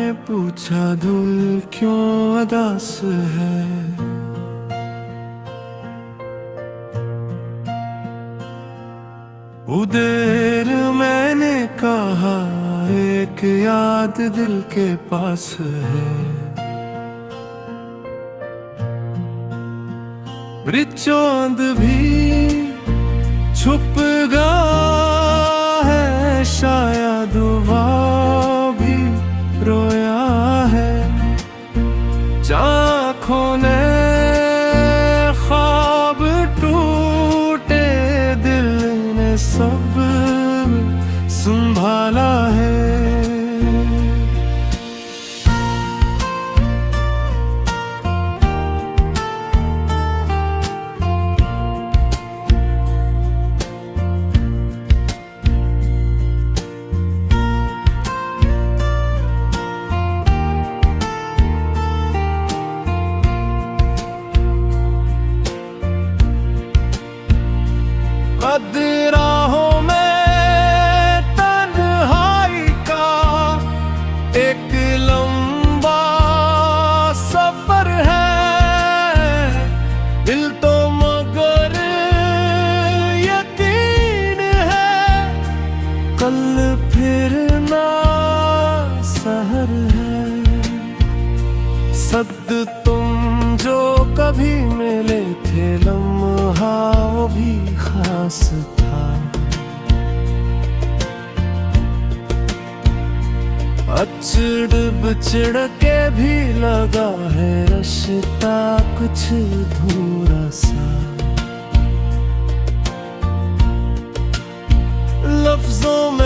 ने पूछा धुल क्यों अदास है। उदेर मैंने कहा एक याद दिल के पास है। चांद भी छुप गया है, शायद वो भी रोया है। आँखों ने ख्वाब टूटे, दिल ने सब संभाला है। राहों में तन्हाई का एक लंबा सफर है। दिल तो मगर यकीन है, कल फिर ना सहर है। सद तुम जो कभी मिले थे, लम्हा वो भी खास था। अचड़ बचड़ के भी लगा है रिश्ता कुछ अधूरा सा। लफ्जों में